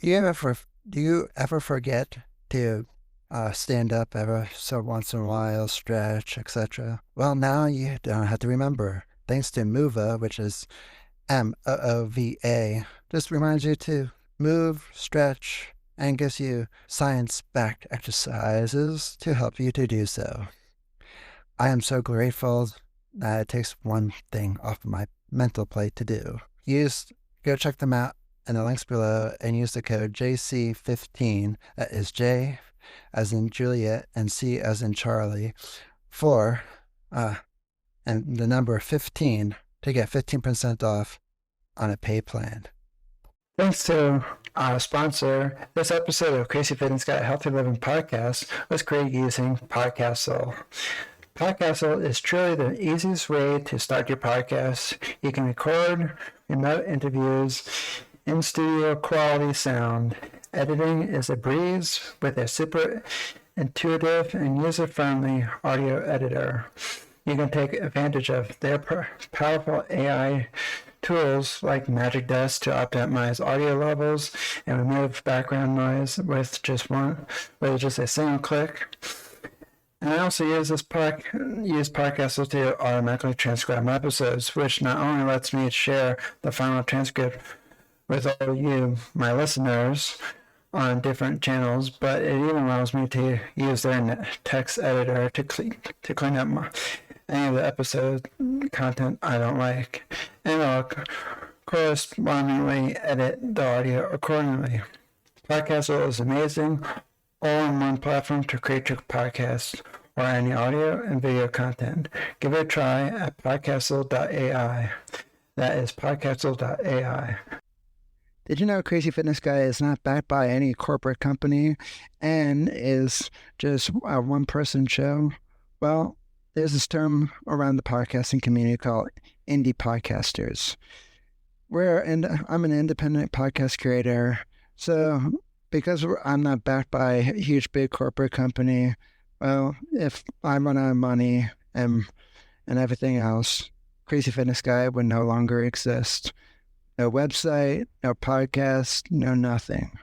Do you ever forget to stand up ever so once in a while, stretch, etc.? Well, now you don't have to remember. Thanks to Moova, which is MOOVA, just reminds you to move, stretch, and gives you science-backed exercises to help you to do so. I am so grateful that it takes one thing off of my mental plate to do. Go check them out in the links below and use the code JC15, that is J as in Juliet and C as in Charlie, and the number 15 to get 15% off on a pay plan. Thanks to our sponsor, this episode of Crazy Fitness Guy Healthy Living Podcast was created using Podcastle. Podcastle is truly the easiest way to start your podcast. You can record remote interviews in studio quality sound. Editing is a breeze with a super intuitive and user-friendly audio editor. You can take advantage of their powerful AI tools like Magic Dust to optimize audio levels and remove background noise with just a single click. And I also use Podcastle to automatically transcribe my episodes, which not only lets me share the final transcript with all of you, my listeners, on different channels, but it even allows me to use their text editor to clean up any of the episode content I don't like, and I'll correspondingly edit the audio accordingly. Podcastle is amazing, all-in-one platform to create your podcast or any audio and video content. Give it a try at podcastle.ai. That is podcastle.ai. Did you know Crazy Fitness Guy is not backed by any corporate company and is just a one-person show? Well, there's this term around the podcasting community called indie podcasters. I'm an independent podcast creator, so because I'm not backed by a huge big corporate company, well, if I run out of money and everything else, Crazy Fitness Guy would no longer exist. No website, no podcast, no nothing.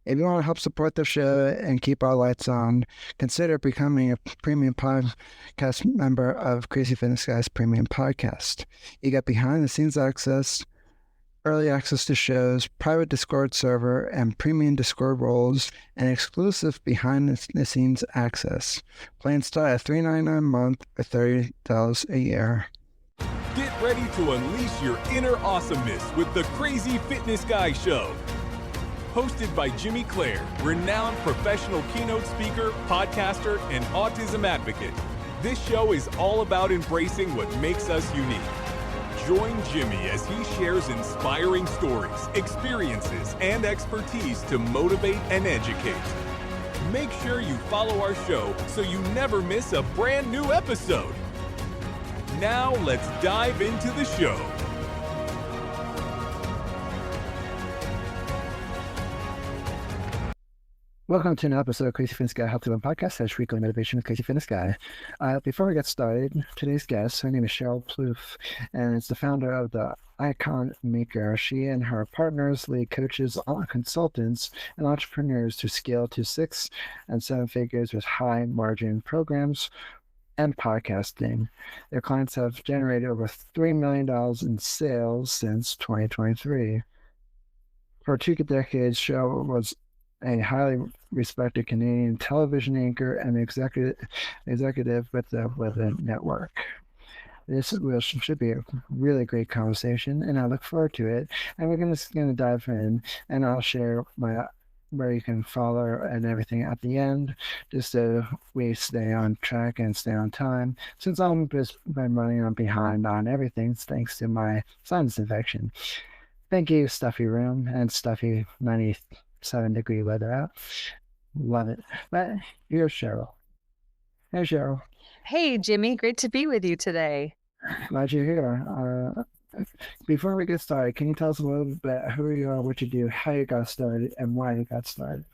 If you want to help support the show and keep our lights on, consider becoming a premium podcast member of Crazy Fitness Guy's premium podcast. You get behind-the-scenes access, early access to shows, private Discord server, and premium Discord roles, and exclusive behind-the-scenes access. Plans start at $3.99 a month or $30 a year. Get ready to unleash your inner awesomeness with the Crazy Fitness Guy Show. Hosted by Jimmy Clare, renowned professional keynote speaker, podcaster, and autism advocate. This show is all about embracing what makes us unique. Join Jimmy as he shares inspiring stories, experiences, and expertise to motivate and educate. Make sure you follow our show so you never miss a brand new episode. Now let's dive into the show. Welcome to an episode of Crazy Fitness Guy Healthy Living Podcast. That's weekly motivation with Crazy Fitness Guy. Before we get started, today's guest, her name is Cheryl Plof, and is the founder of the Icon Maker. She and her partners lead coaches, consultants, and entrepreneurs to scale to 6 and 7 figures with high margin programs and podcasting. Their clients have generated over $3 million in sales since 2023. For 2 decades, Cheryl was a highly respected Canadian television anchor and executive with the network. This should be a really great conversation, and I look forward to it. And we're going to dive in, and I'll share where you can follow and everything at the end, just so we stay on track and stay on time, since I'm just been running on behind on everything thanks to my sinus infection. Thank you, stuffy room and stuffy 97-degree weather out. Love it. But here's Cheryl. Hey, Cheryl. Hey, Jimmy. Great to be with you today. Glad you're here. Before we get started, can you tell us a little bit who you are, what you do, how you got started, and why you got started?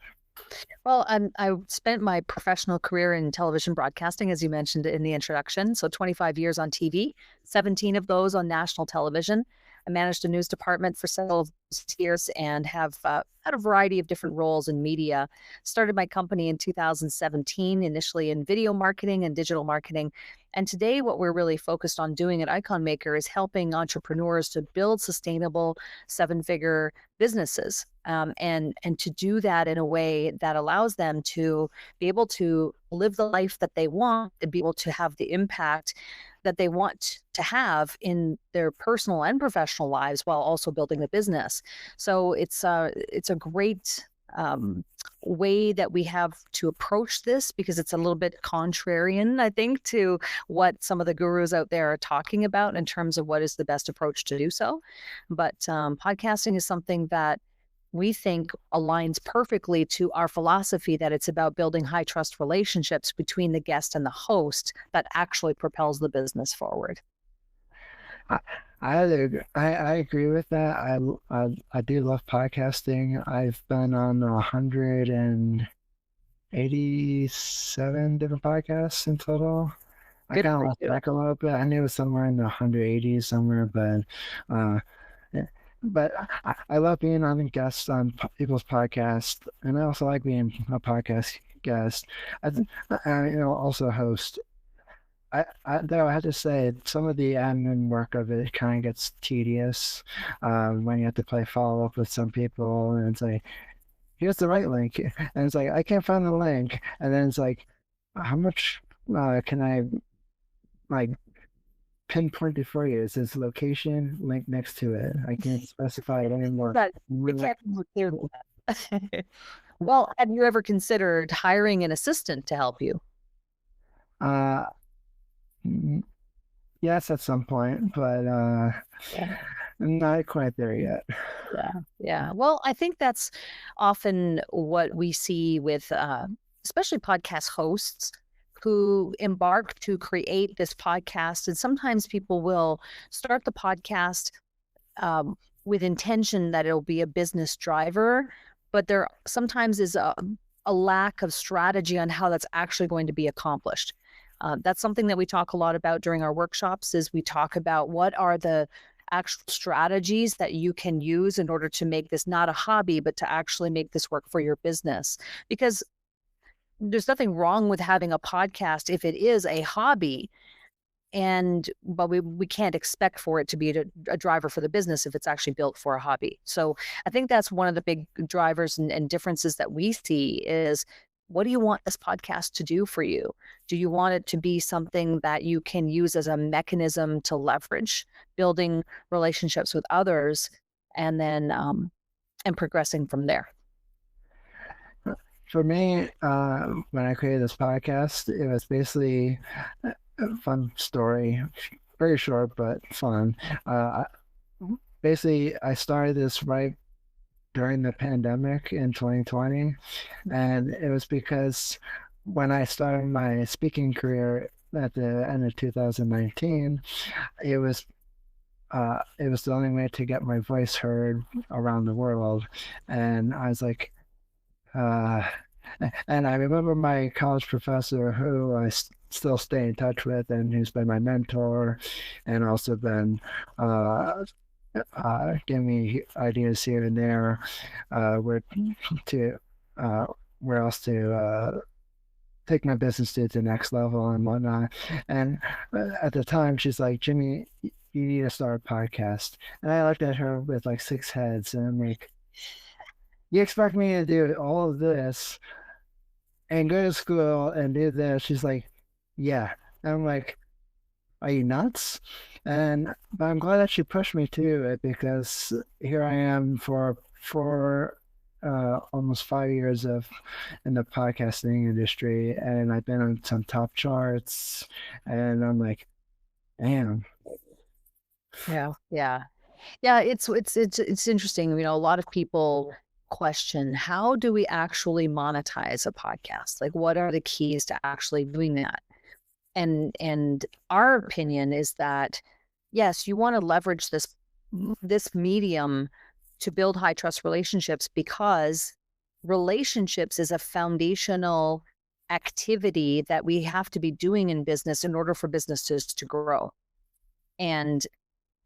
Well, I spent my professional career in television broadcasting, as you mentioned in the introduction. So 25 years on TV, 17 of those on national television. I managed a news department for several years and have had a variety of different roles in media. Started my company in 2017, initially in video marketing and digital marketing. And today, what we're really focused on doing at Icon Maker is helping entrepreneurs to build sustainable seven-figure businesses, and to do that in a way that allows them to be able to live the life that they want, and be able to have the impact that they want to have in their personal and professional lives while also building the business. So it's a great way that we have to approach this, because it's a little bit contrarian, I think, to what some of the gurus out there are talking about in terms of what is the best approach to do so. But podcasting is something that we think aligns perfectly to our philosophy, that it's about building high trust relationships between the guest and the host that actually propels the business forward. I agree with that. I do love podcasting. I've been on 187 different podcasts in total. I Good kind of for lost you. track a little bit. I knew it was somewhere in the 180s somewhere, but uh, yeah. But I love being on guests on people's podcasts, and I also like being a podcast guest. Also host. Though I have to say, some of the admin work of it kind of gets tedious when you have to play follow up with some people, and it's like, here's the right link, and it's like, I can't find the link, and then it's like, how much can I like pinpoint it for you? It says location link next to it. I can't specify it anymore. But we can't be more clear than that. Well, have you ever considered hiring an assistant to help you? Uh, mm, yes, at some point, but Yeah. not quite there yet. Yeah. Yeah. Well, I think that's often what we see with, especially podcast hosts who embark to create this podcast. And sometimes people will start the podcast with intention that it'll be a business driver, but there sometimes is a lack of strategy on how that's actually going to be accomplished. That's something that we talk a lot about during our workshops. Is we talk about what are the actual strategies that you can use in order to make this not a hobby, but to actually make this work for your business. Because there's nothing wrong with having a podcast if it is a hobby, but we can't expect for it to be a driver for the business if it's actually built for a hobby. So I think that's one of the big drivers and differences that we see is, what do you want this podcast to do for you? Do you want it to be something that you can use as a mechanism to leverage building relationships with others, and then and progressing from there? For me, when I created this podcast, it was basically a fun story, very short but fun. Basically, I started this right during the pandemic in 2020, and it was because when I started my speaking career at the end of 2019, it was the only way to get my voice heard around the world, and I was like, and I remember my college professor, who I still stay in touch with, and who's been my mentor, and also been giving me ideas here and there, where to where else to take my business to the next level and whatnot. And at the time, she's like, Jimmy, you need to start a podcast. And I looked at her with like 6 heads, and I'm like, you expect me to do all of this and go to school and do this? She's like, yeah. And I'm like, are you nuts? But I'm glad that she pushed me to it, because here I am for almost 5 years in the podcasting industry, and I've been on some top charts, and I'm like, damn. Yeah. Yeah. Yeah, it's interesting. A lot of people question, how do we actually monetize a podcast? Like, what are the keys to actually doing that? And our opinion is that, yes, you want to leverage this medium to build high trust relationships, because relationships is a foundational activity that we have to be doing in business in order for businesses to grow. And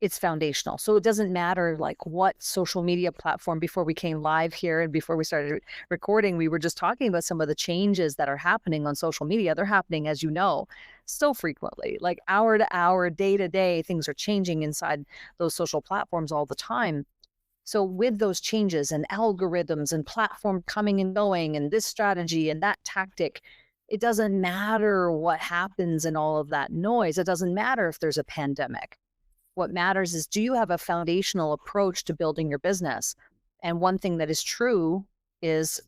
it's foundational. So it doesn't matter like what social media platform. Before we came live here and before we started recording, we were just talking about some of the changes that are happening on social media. They're happening, as you know, so frequently, like hour to hour, day to day, things are changing inside those social platforms all the time. So with those changes and algorithms and platform coming and going and this strategy and that tactic, it doesn't matter what happens in all of that noise. It doesn't matter if there's a pandemic. What matters is, do you have a foundational approach to building your business? And one thing that is true is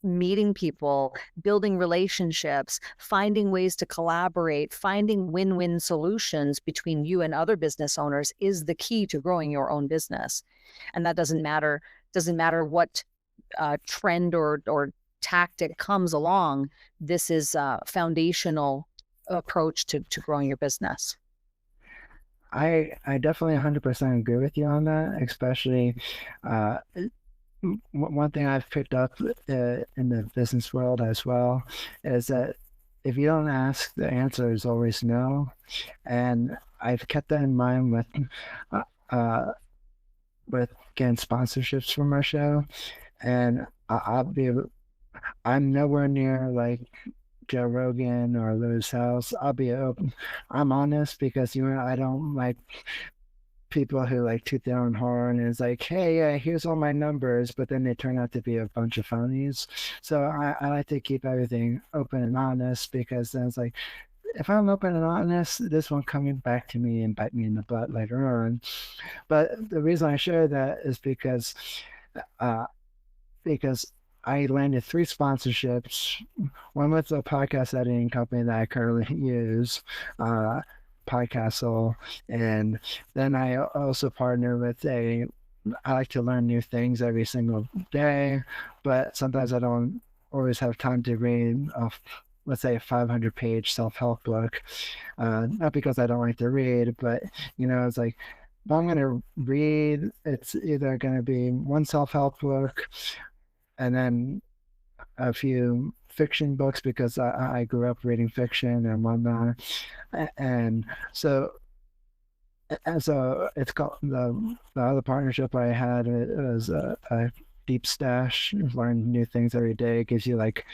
meeting people, building relationships, finding ways to collaborate, finding win-win solutions between you and other business owners is the key to growing your own business. And that doesn't matter what trend or tactic comes along. This is a foundational approach to growing your business. I definitely 100% agree with you on that, especially one thing I've picked up in the business world as well is that if you don't ask, the answer is always no. And I've kept that in mind with getting sponsorships for my show. And I'm nowhere near like Joe Rogan or Lewis House. I'm honest because I don't like people who like toot their own horn and it's like, hey, yeah, here's all my numbers, but then they turn out to be a bunch of phonies. So I like to keep everything open and honest, because then it's like, if I'm open and honest, this won't come back to me and bite me in the butt later on. But the reason I share that is because I landed 3 sponsorships. One with a podcast editing company that I currently use, Podcastle, and then I also partner with I like to learn new things every single day, but sometimes I don't always have time to read let's say a 500-page self-help book. Not because I don't like to read, but it's like, if I'm going to read, it's either going to be one self-help book and then a few fiction books, because I grew up reading fiction and whatnot. And so it's called the other partnership I had. It was a deep stash. Learn new things every day. It gives you like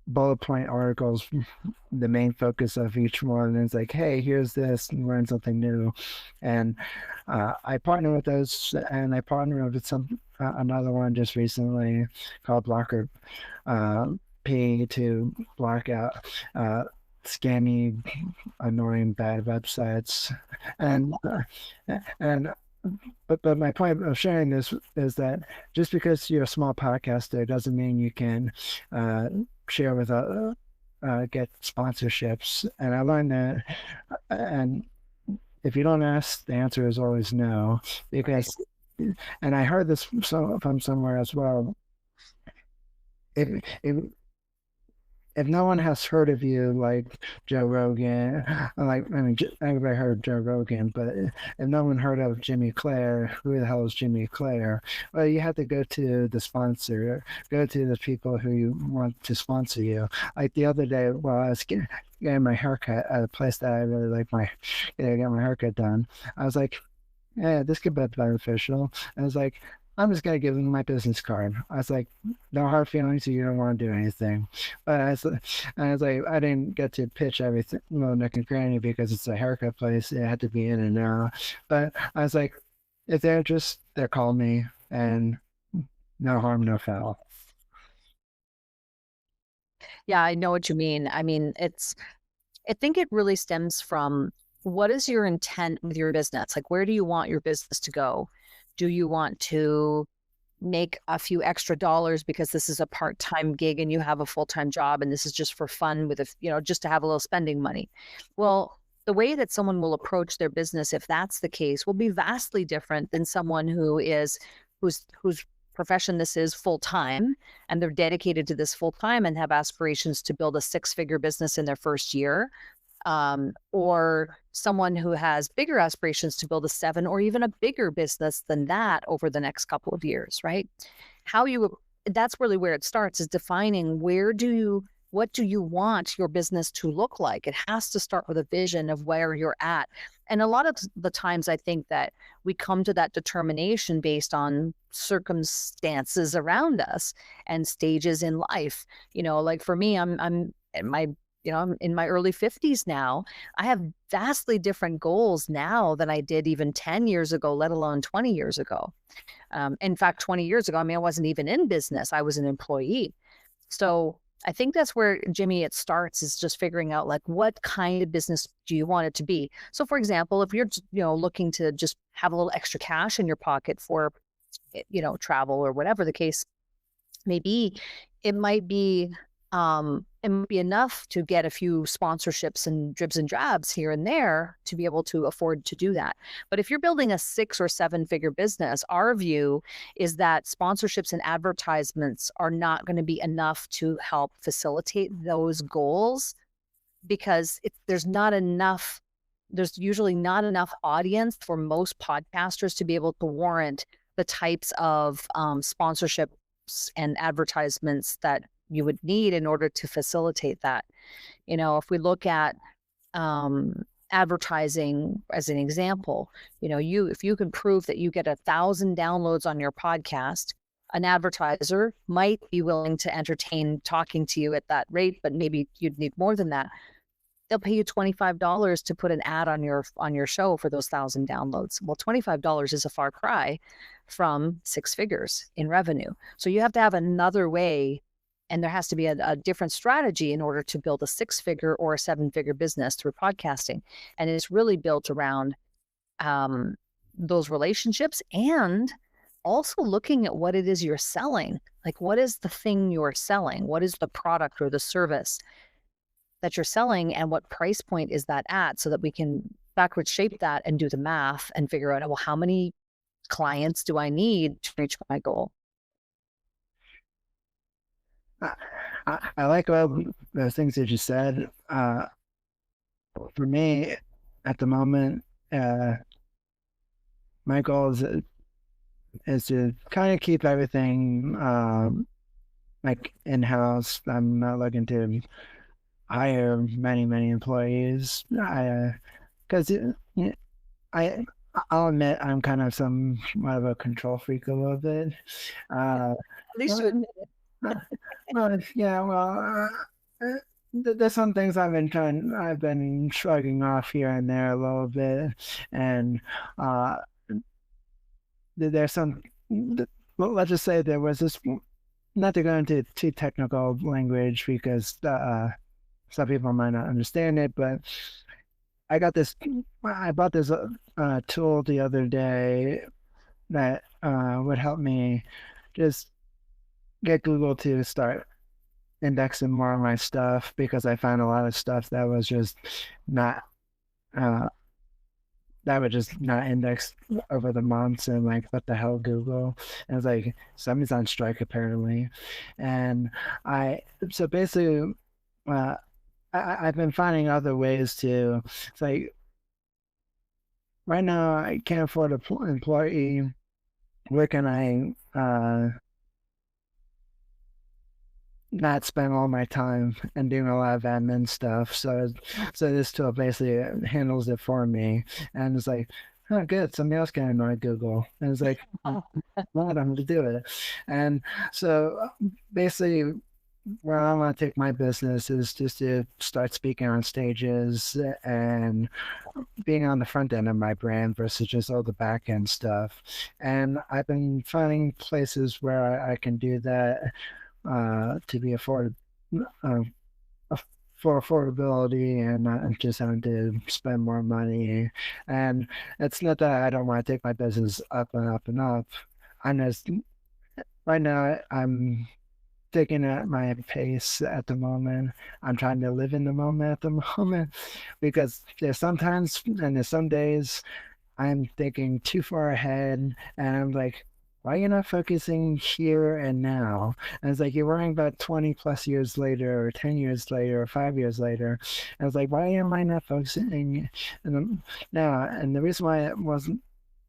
bullet point articles, the main focus of each one. And it's like, hey, here's this, and learn something new. And I partner with those, and I partnered with another one just recently called Blocker P, to block out scammy, annoying, bad websites. But my point of sharing this is that just because you're a small podcaster doesn't mean you can share with get sponsorships. And I learned that, and if you don't ask, the answer is always no. Because, and I heard this from somewhere as well, if no one has heard of you, like Joe Rogan, everybody heard of Joe Rogan, but if no one heard of Jimmy Clare, who the hell is Jimmy Clare? Well, you have to go to the sponsor, go to the people who you want to sponsor you. Like the other day, while I was getting my haircut at a place that I really like get my haircut done, I was like, yeah, this could be beneficial. And I was like, I'm just gonna give them my business card. I was like, no hard feelings, you don't want to do anything. But I was like, I didn't get to pitch everything, nook and cranny, because it's a haircut place. It had to be in and out. But I was like, if they're interested, they'll call me, and no harm, no foul. Yeah, I know what you mean. I mean, I think it really stems from, what is your intent with your business? Like, where do you want your business to go? Do you want to make a few extra dollars because this is a part-time gig and you have a full-time job and this is just for fun with just to have a little spending money? Well, the way that someone will approach their business, if that's the case, will be vastly different than someone whose profession this is full-time, and they're dedicated to this full-time and have aspirations to build a 6-figure business in their first year. Or someone who has bigger aspirations to build a 7 or even a bigger business than that over the next couple of years, right? That's really where it starts, is defining what do you want your business to look like? It has to start with a vision of where you're at. And a lot of the times I think that we come to that determination based on circumstances around us and stages in life. Like for me, I'm in my I'm in my early 50s now. I have vastly different goals now than I did even 10 years ago, let alone 20 years ago. In fact, 20 years ago, I mean, I wasn't even in business. I was an employee. So I think that's where, Jimmy, it starts, is just figuring out like what kind of business do you want it to be. So for example, if you're looking to just have a little extra cash in your pocket for travel or whatever the case may be, it might be enough to get a few sponsorships and dribs and drabs here and there to be able to afford to do that. But if you're building a 6 or 7 figure business, our view is that sponsorships and advertisements are not going to be enough to help facilitate those goals, because there's usually not enough audience for most podcasters to be able to warrant the types of sponsorships and advertisements that you would need in order to facilitate that. If we look at advertising as an example, if you can prove that you get 1,000 downloads on your podcast, an advertiser might be willing to entertain talking to you at that rate, but maybe you'd need more than that. They'll pay you $25 to put an ad on your show for those 1,000 downloads. Well, $25 is a far cry from 6 figures in revenue. So you have to have another way, and there has to be a different strategy in order to build a 6-figure or a 7-figure business through podcasting. And it's really built around those relationships, and also looking at what it is you're selling. Like, what is the thing you're selling? What is the product or the service that you're selling, and what price point is that at, so that we can backwards shape that and do the math and figure out, well, how many clients do I need to reach my goal? I like all the things that you said. For me, at the moment, my goal is to kind of keep everything like in-house. I'm not looking to hire many employees. Because I'll admit I'm kind of somewhat of a control freak a little bit. At least you admit it. Well, yeah, well, there's some things I've been shrugging off here and there a little bit, and there's some. Well, let's just say there was this. Not to go into too technical language, because some people might not understand it, but I bought this tool the other day that would help me just get Google to start indexing more of my stuff, because I found a lot of stuff that was just not indexed over the months, and like, what the hell, Google? And it's like, somebody's on strike apparently. And so basically I've been finding other ways to, it's like, right now I can't afford an employee. Where can I not spend all my time and doing a lot of admin stuff? So this tool basically handles it for me, and it's like, oh, good, somebody else can annoy Google. And it's like, well, I'm going to do it. And so basically, where I want to take my business is just to start speaking on stages and being on the front end of my brand versus just all the back end stuff. And I've been finding places where I can do that to be for affordability, and not just having to spend more money. And it's not that I don't want to take my business up and up and up. I'm just, right now, I'm taking at my pace at the moment. I'm trying to live in the moment at the moment, because there's sometimes, and there's some days, I'm thinking too far ahead, and I'm like, why are you not focusing here and now? And it's like, you're worrying about 20 plus years later, or 10 years later, or 5 years later. And it's like, why am I not focusing now? And the reason why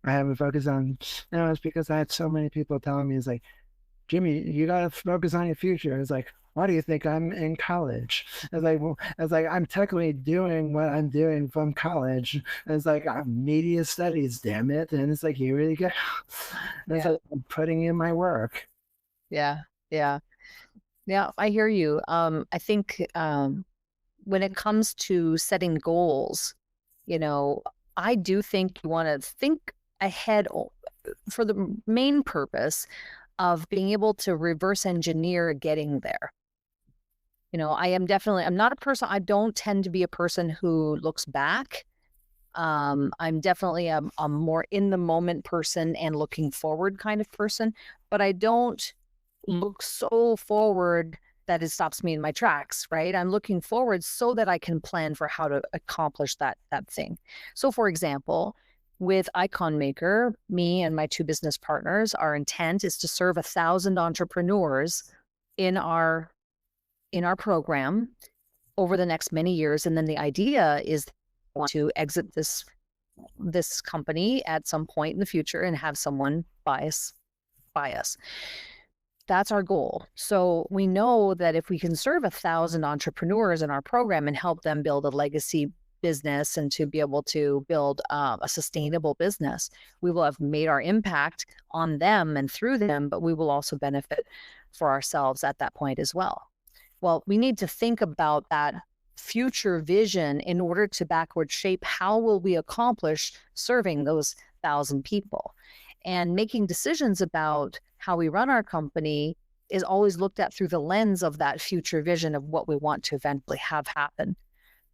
I haven't focused on now is because I had so many people telling me, it's like, Jimmy, you gotta focus on your future. It's like, why do you think I'm in college? It's like, well, it's like I'm technically doing what I'm doing from college. And it's like I'm media studies, damn it. And it's like, you really get. And it's Yeah. like I'm putting in my work. Yeah. Yeah. Yeah. I hear you. I think when it comes to setting goals, you know, I do think you want to think ahead for the main purpose of being able to reverse engineer getting there. I'm not a person, I don't tend to be a person who looks back. I'm definitely a more in the moment person and looking forward kind of person, but I don't look so forward that it stops me in my tracks, right? I'm looking forward so that I can plan for how to accomplish that thing. So for example, with Icon Maker, me and my two business partners, our intent is to serve 1,000 entrepreneurs in our program over the next many years. And then the idea is to exit this company at some point in the future and have someone buy us. That's our goal. So we know that if we can serve 1,000 entrepreneurs in our program and help them build a legacy business and to be able to build a sustainable business, we will have made our impact on them and through them, but we will also benefit for ourselves at that point as well. Well, we need to think about that future vision in order to backward shape how will we accomplish serving those 1,000 people. And making decisions about how we run our company is always looked at through the lens of that future vision of what we want to eventually have happen.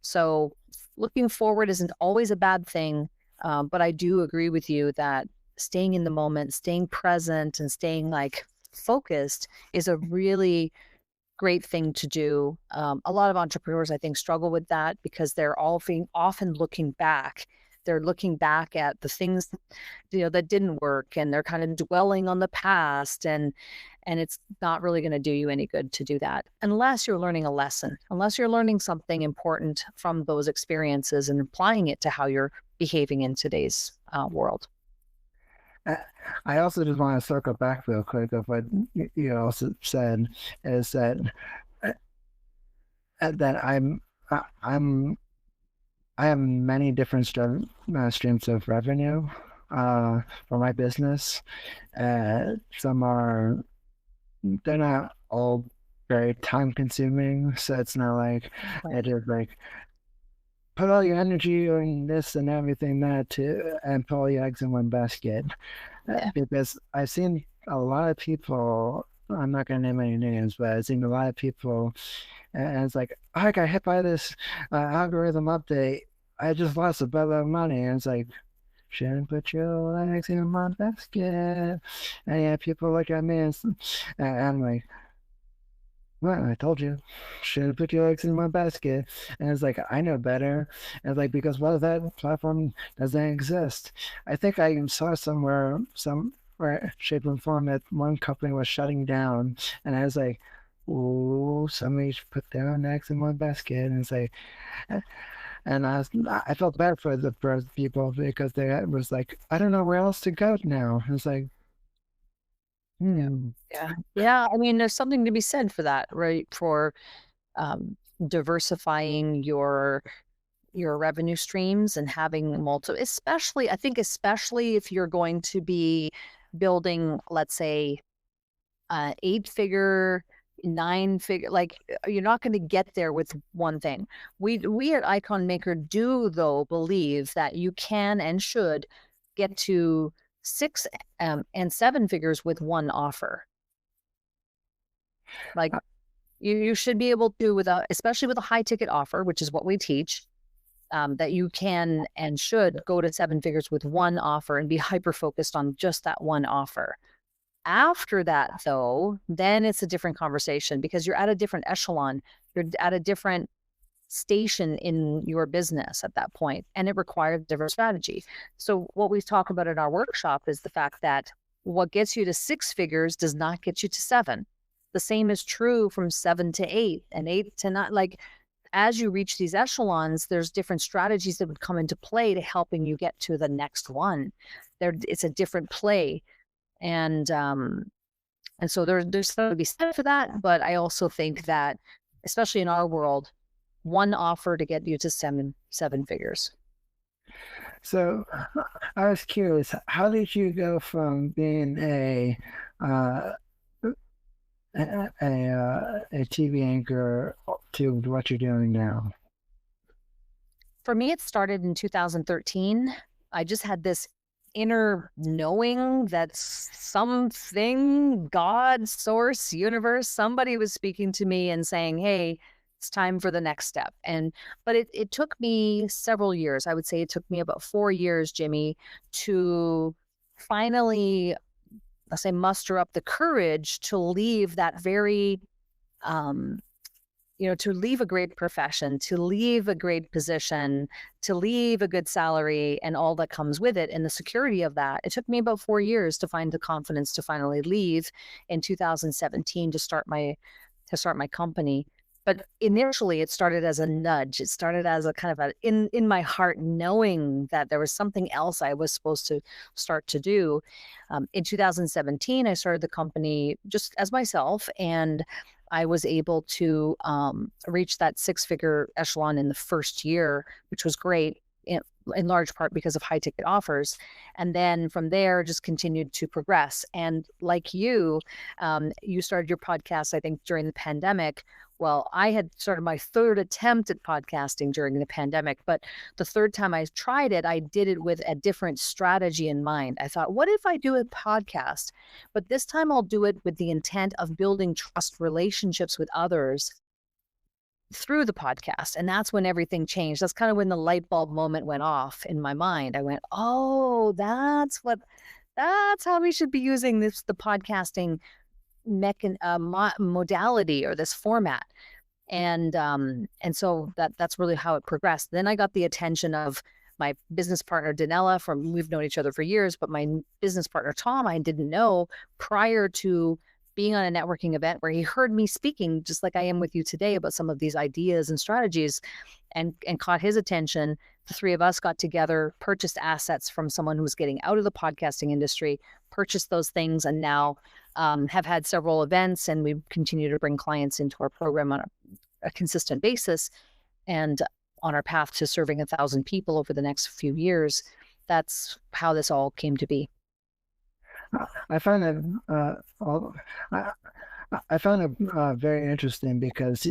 So looking forward isn't always a bad thing, but I do agree with you that staying in the moment, staying present, and staying like focused is a really great thing to do. A lot of entrepreneurs, I think, struggle with that because they're often looking back. They're looking back at the things, that didn't work, and they're kind of dwelling on the past, and it's not really going to do you any good to do that unless you're learning a lesson, unless you're learning something important from those experiences and applying it to how you're behaving in today's world. I also just want to circle back real quick of what you also said is that that I have many different streams of revenue for my business. They're not all very time consuming, so it's not like it is like put all your energy on this and everything that too, and put all your eggs in one basket. Because I've seen a lot of people. I'm not going to name any names, but I've seen a lot of people, and it's like, I got hit by this algorithm update. I just lost a buttload of money, and it's like, shouldn't put your eggs in one basket. And yeah, people look at me, and I'm like, well, I told you, should put your eggs in one basket. And it's like, I know better. And it's like, because what if that platform doesn't exist? I think I saw somewhere, shape and form that one company was shutting down. And I was like, oh, somebody should put their own eggs in one basket. And it's like, and I felt bad for the people because they was like, I don't know where else to go now. And it's like, Yeah. I mean, there's something to be said for that, right? For diversifying your revenue streams and having multiple, especially if you're going to be building, let's say, 8-figure, 9-figure, like you're not going to get there with one thing. We at Icon Maker do though believe that you can and should get to 6 and 7 figures with one offer. Like you should be able to, especially with a high ticket offer, which is what we teach, that you can and should go to 7 figures with one offer and be hyper focused on just that one offer. After that, though, then it's a different conversation because you're at a different echelon. You're at a different station in your business at that point, and it requires a different strategy. So what we talk about in our workshop is the fact that what gets you to 6 figures does not get you to 7. The same is true from 7 to 8 and 8 to 9. Like as you reach these echelons, there's different strategies that would come into play to helping you get to the next one. It's a different play. And And so there's something to be said for that. But I also think that, especially in our world, one offer to get you to seven figures. So I was curious, how did you go from being uh, a TV anchor to what you're doing now? For me, it started in 2013. I just had this inner knowing that something, God, source, universe, somebody was speaking to me and saying, hey, it's time for the next step. But it took me several years. I would say it took me about 4 years, Jimmy, to finally, let's say, muster up the courage to leave that very um, to leave a great profession, to leave a great position, to leave a good salary and all that comes with it and the security of that. It took me about 4 years to find the confidence to finally leave in 2017 to start my company. But initially it started as a nudge. It started as a kind of a in my heart, knowing that there was something else I was supposed to start to do. In 2017, I started the company just as myself, and I was able to reach that six-figure echelon in the first year, which was great, in large part because of high ticket offers. And then from there, just continued to progress. And like you, you started your podcast, I think, during the pandemic. Well, I had started my third attempt at podcasting during the pandemic, but the third time I tried it, I did it with a different strategy in mind. I thought, what if I do a podcast? But this time I'll do it with the intent of building trust relationships with others through the podcast. And that's when everything changed. That's kind of when the light bulb moment went off in my mind. I went, oh, that's how we should be using the podcasting modality or this format. And so that's really how it progressed. Then I got the attention of my business partner, Danella, we've known each other for years, but my business partner, Tom, I didn't know prior to being on a networking event where he heard me speaking, just like I am with you today, about some of these ideas and strategies, and caught his attention. The three of us got together, purchased assets from someone who was getting out of the podcasting industry, purchased those things, and now have had several events, and we continue to bring clients into our program on a consistent basis, and on our path to serving 1,000 people over the next few years. That's how this all came to be. I find it I found it very interesting because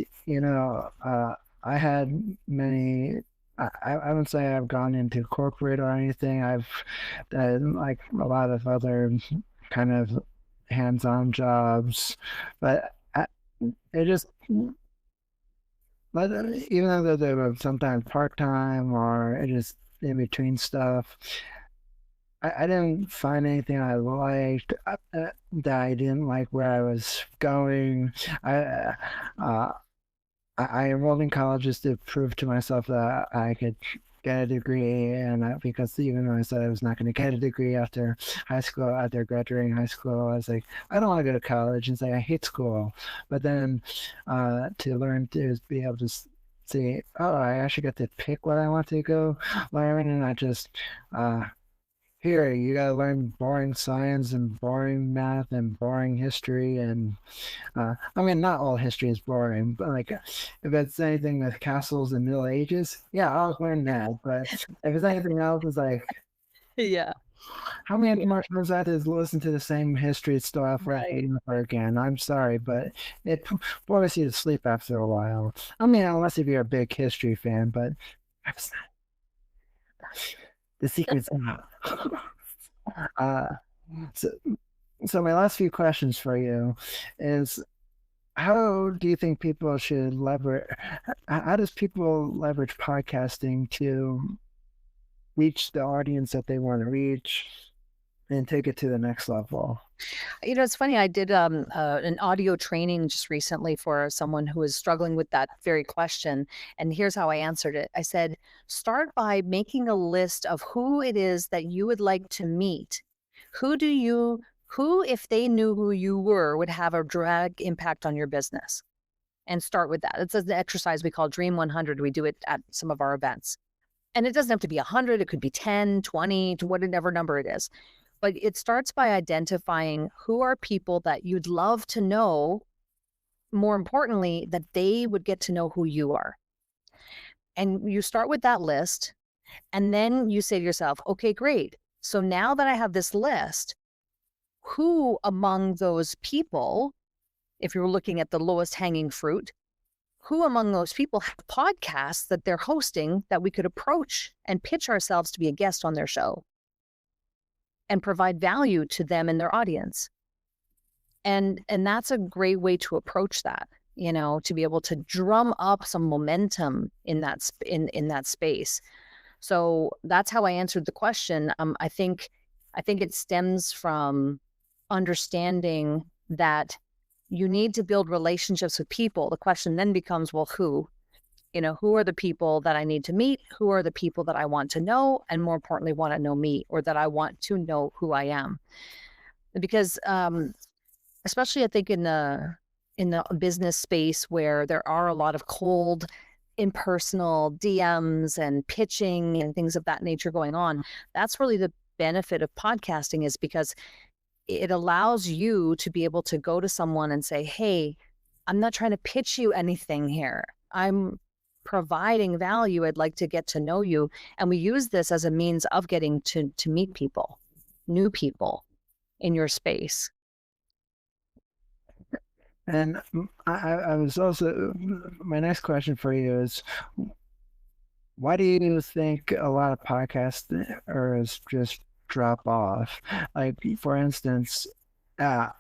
I had many. I wouldn't say I've gone into corporate or anything. I've done like a lot of other kind of hands-on jobs, but it just, even though they were sometimes part-time or it is in between stuff, I didn't find anything I liked, that I didn't like where I was going. I enrolled in college just to prove to myself that I could get a degree, and because even though I said I was not going to get a degree after high school, after graduating high school, I was like, I don't want to go to college and say I hate school. But then to learn to be able to see, oh, I actually get to pick what I want to go learn, and not just here, you gotta learn boring science and boring math and boring history. And I mean, not all history is boring, but like if it's anything with castles and Middle Ages, yeah, I'll learn that. But if it's anything else, it's like, yeah, how many more times I have to listen to the same history stuff right over again? I'm sorry, but it bores you to sleep after a while. I mean, unless if you're a big history fan, but the secret's out. So my last few questions for you is, how do you think people should leverage, how does people leverage podcasting to reach the audience that they want to reach and take it to the next level? It's funny. I did an audio training just recently for someone who was struggling with that very question. And here's how I answered it. I said, start by making a list of who it is that you would like to meet. Who, if they knew who you were, would have a direct impact on your business? And start with that. It's an exercise we call Dream 100. We do it at some of our events. And it doesn't have to be 100. It could be 10, 20, to whatever number it is. But it starts by identifying who are people that you'd love to know, more importantly, that they would get to know who you are. And you start with that list, and then you say to yourself, okay, great. So now that I have this list, who among those people, if you're looking at the lowest hanging fruit, who among those people have podcasts that they're hosting that we could approach and pitch ourselves to be a guest on their show and provide value to them and their audience? And that's a great way to approach that, to be able to drum up some momentum in that space. So that's how I answered the question. I think it stems from understanding that you need to build relationships with people. The question then becomes, well, who? Who are the people that I need to meet? Who are the people that I want to know? And more importantly, want to know me, or that I want to know who I am. Because especially I think in the business space where there are a lot of cold, impersonal DMs and pitching and things of that nature going on, that's really the benefit of podcasting, is because it allows you to be able to go to someone and say, hey, I'm not trying to pitch you anything here. I'm providing value. I'd like to get to know you. And we use this as a means of getting to meet people, new people in your space. And I was also, my next question for you is, why do you think a lot of podcasters just drop off? Like, for instance, I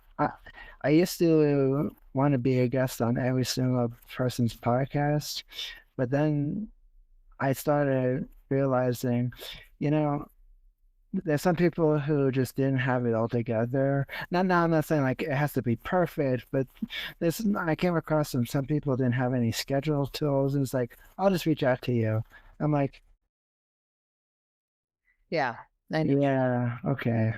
used to want to be a guest on every single person's podcast, but then I started realizing, there's some people who just didn't have it all together. Now, I'm not saying like it has to be perfect, but I came across some people didn't have any schedule tools, and it's like, I'll just reach out to you. I'm like, yeah, okay.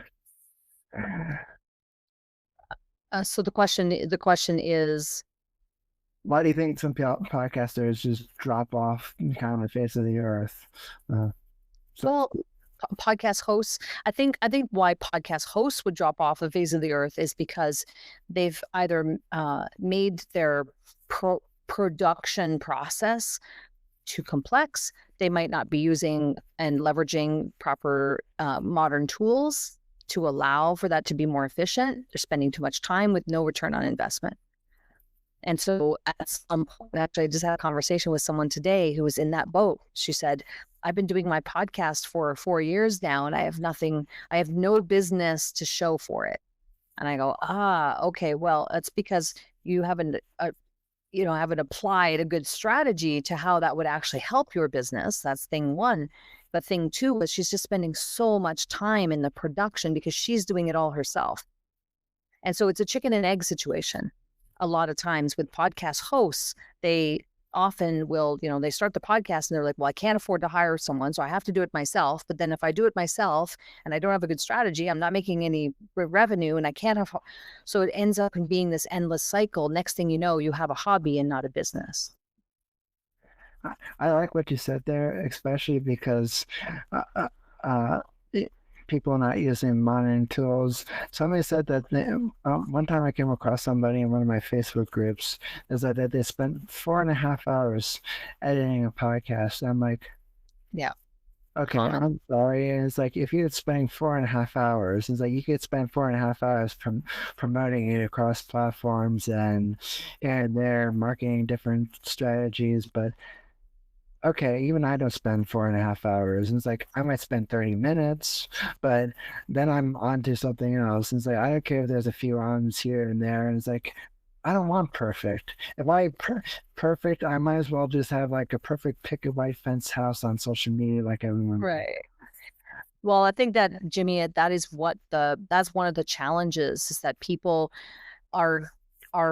So the question is, why do you think some podcasters just drop off kind of the face of the earth? Well, podcast hosts, I think why podcast hosts would drop off the face of the earth is because they've either made their production process too complex. They might not be using and leveraging proper modern tools to allow for that to be more efficient. They're spending too much time with no return on investment. And so at some point, actually, I just had a conversation with someone today who was in that boat. She said, I've been doing my podcast for 4 years now, and I have no business to show for it. And I go, okay, well, that's because you haven't applied a good strategy to how that would actually help your business. That's thing one. But thing two was she's just spending so much time in the production because she's doing it all herself. And so it's a chicken and egg situation. A lot of times with podcast hosts, they often will, they start the podcast and they're like, well, I can't afford to hire someone, so I have to do it myself. But then if I do it myself and I don't have a good strategy, I'm not making any revenue, and I can't have, so it ends up in being this endless cycle. Next thing you know, you have a hobby and not a business. I like what you said there, especially because people not using modern tools. Somebody said that one time I came across somebody in one of my Facebook groups is that they spent 4.5 hours editing a podcast. I'm like, yeah, okay, I'm sorry. And it's like, if you're spending 4.5 hours, it's like you could spend 4.5 hours promoting it across platforms and they're marketing different strategies, but okay, even I don't spend 4.5 hours. And it's like, I might spend 30 minutes, but then I'm on to something else. And it's like, I don't care if there's a few ons here and there. And it's like, I don't want perfect. If I perfect, I might as well just have like a perfect picket white fence house on social media like everyone. Right. Well, I think that, Jimmy, that's one of the challenges, is that people are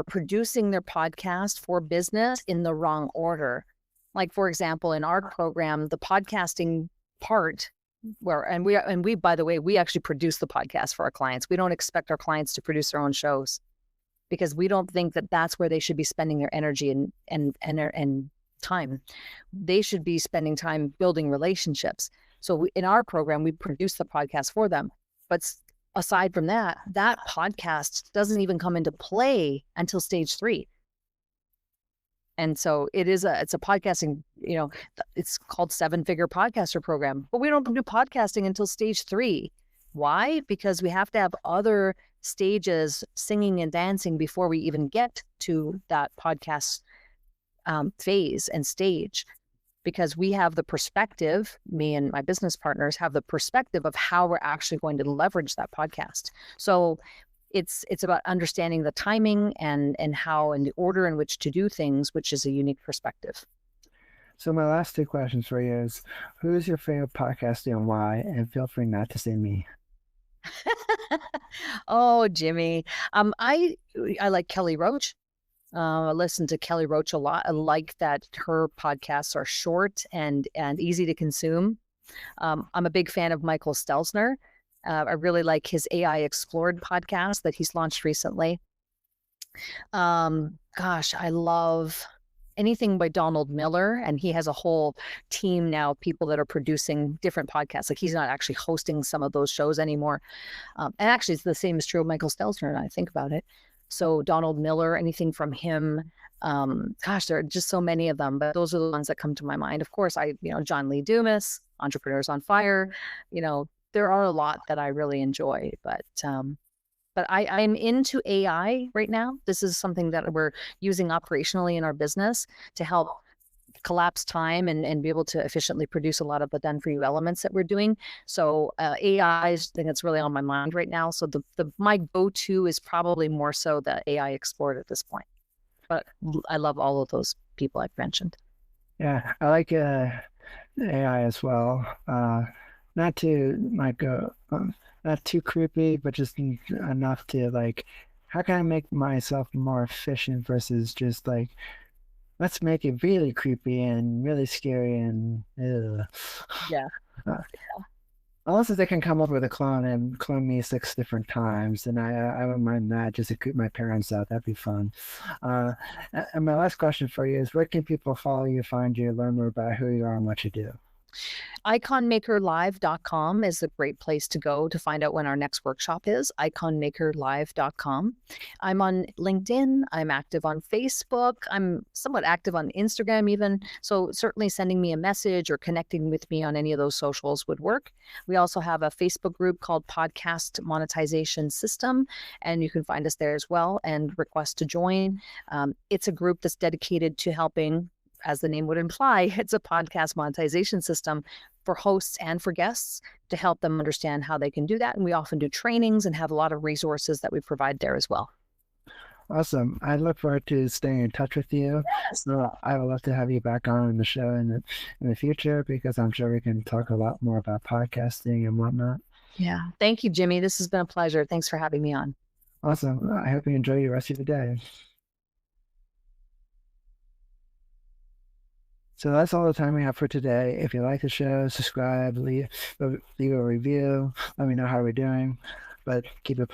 producing their podcast for business in the wrong order. Like, for example, in our program, the podcasting part, and we, by the way, we actually produce the podcast for our clients. We don't expect our clients to produce their own shows because we don't think that that's where they should be spending their energy and time. They should be spending time building relationships. So in our program, we produce the podcast for them. But aside from that, that podcast doesn't even come into play until stage 3. And so it's a podcasting, it's called 7-figure podcaster program, but we don't do podcasting until stage 3. Why? Because we have to have other stages, singing and dancing, before we even get to that podcast phase and stage, because we have the perspective, me and my business partners have the perspective of how we're actually going to leverage that podcast. So it's about understanding the timing and how and the order in which to do things, which is a unique perspective. So my last 2 questions for you is, who is your favorite podcaster and why? And feel free not to say me. Oh, Jimmy. I like Kelly Roach. I listen to Kelly Roach a lot. I like that her podcasts are short and easy to consume. I'm a big fan of Michael Stelzner. I really like his AI Explored podcast that he's launched recently. I love anything by Donald Miller, and he has a whole team now, people that are producing different podcasts. Like, he's not actually hosting some of those shows anymore. And actually, it's the same is true of Michael Stelzner, and I think about it. So Donald Miller, anything from him, there are just so many of them, but those are the ones that come to my mind. Of course, John Lee Dumas, Entrepreneurs on Fire, there are a lot that I really enjoy, but I'm into AI right now. This is something that we're using operationally in our business to help collapse time and be able to efficiently produce a lot of the done for you elements that we're doing. So AI is the thing that's really on my mind right now. So my go-to is probably more so the AI Explored at this point. But I love all of those people I've mentioned. Yeah, I like AI as well. Not too not too creepy, but just enough to how can I make myself more efficient versus just let's make it really creepy and really scary and Yeah. Unless they can come up with a clone and clone me 6 different times, and I wouldn't mind that, just to creep my parents out. That'd be fun. And my last question for you is, where can people follow you, find you, learn more about who you are and what you do? iconmakerlive.com is a great place to go to find out when our next workshop is. iconmakerlive.com. I'm on LinkedIn. I'm active on Facebook. I'm somewhat active on Instagram even. So certainly sending me a message or connecting with me on any of those socials would work. We also have a Facebook group called Podcast Monetization System, and you can find us there as well and request to join. It's a group that's dedicated to helping, as the name would imply, it's a podcast monetization system for hosts and for guests to help them understand how they can do that. And we often do trainings and have a lot of resources that we provide there as well. Awesome. I look forward to staying in touch with you. Yes. So I would love to have you back on the show in the future, because I'm sure we can talk a lot more about podcasting and whatnot. Yeah. Thank you, Jimmy. This has been a pleasure. Thanks for having me on. Awesome. I hope you enjoy the rest of the day. So that's all the time we have for today. If you like the show, subscribe, leave a review. Let me know how we're doing, but keep it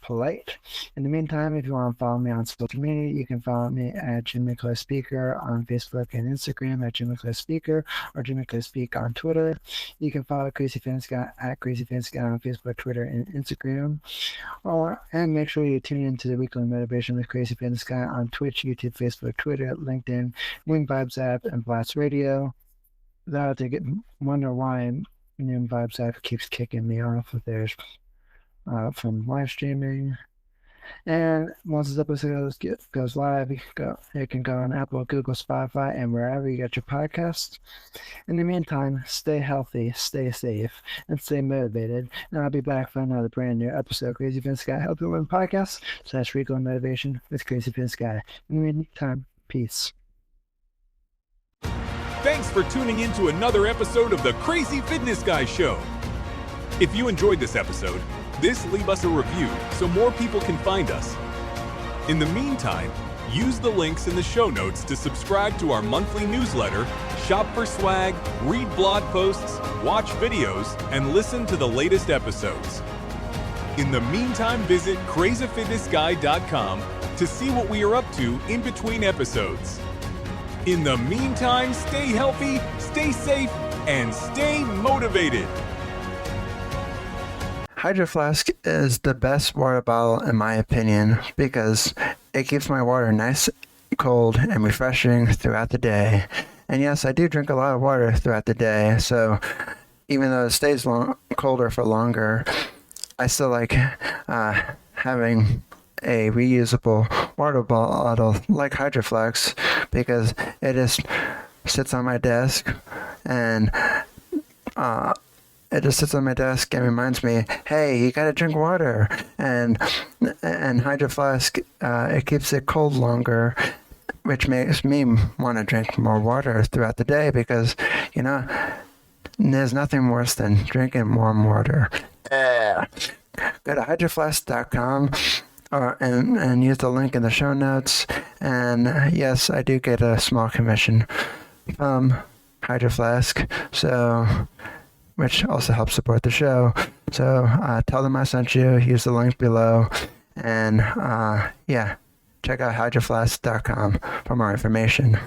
polite. In the meantime, if you want to follow me on social media, you can follow me at Jimmy Clay Speaker on Facebook and Instagram at Jimmy Clay Speaker, or Jimmy Clay Speak on Twitter. You can follow CrazyFitnessGuy at CrazyFitnessGuy on Facebook, Twitter, and Instagram. And make sure you tune into the Weekly Motivation with Crazy Fitness Guy on Twitch, YouTube, Facebook, Twitter, LinkedIn, Wing Vibes app, and Blast Radio. Without to wonder why Wing Vibes app keeps kicking me off with theirs from live streaming. And once this episode goes live, it can go on Apple, Google, Spotify, and wherever you get your podcasts. In the meantime, stay healthy, stay safe, and stay motivated. And I'll be back for another brand new episode of Crazy Fitness Guy Help You Win Podcast / Weekly Motivation with Crazy Fitness Guy. In the meantime, peace. Thanks for tuning in to another episode of the Crazy Fitness Guy Show. If you enjoyed this episode, leave us a review so more people can find us. In the meantime, use the links in the show notes to subscribe to our monthly newsletter, shop for swag, read blog posts, watch videos, and listen to the latest episodes. In the meantime, visit CrazyFitnessGuy.com to see what we are up to in between episodes. In the meantime, stay healthy, stay safe, and stay motivated. Hydro Flask is the best water bottle in my opinion because it keeps my water nice, cold, and refreshing throughout the day. And yes, I do drink a lot of water throughout the day, so even though it stays colder for longer, I still like having a reusable water bottle like Hydro Flask because it just sits on my desk and and reminds me, hey, you gotta drink water. And Hydro Flask, it keeps it cold longer, which makes me want to drink more water throughout the day because, there's nothing worse than drinking warm water. Go to hydroflask.com and use the link in the show notes. And yes, I do get a small commission from Hydro Flask, which also helps support the show. So tell them I sent you. Use the link below. And check out hydroflask.com for more information.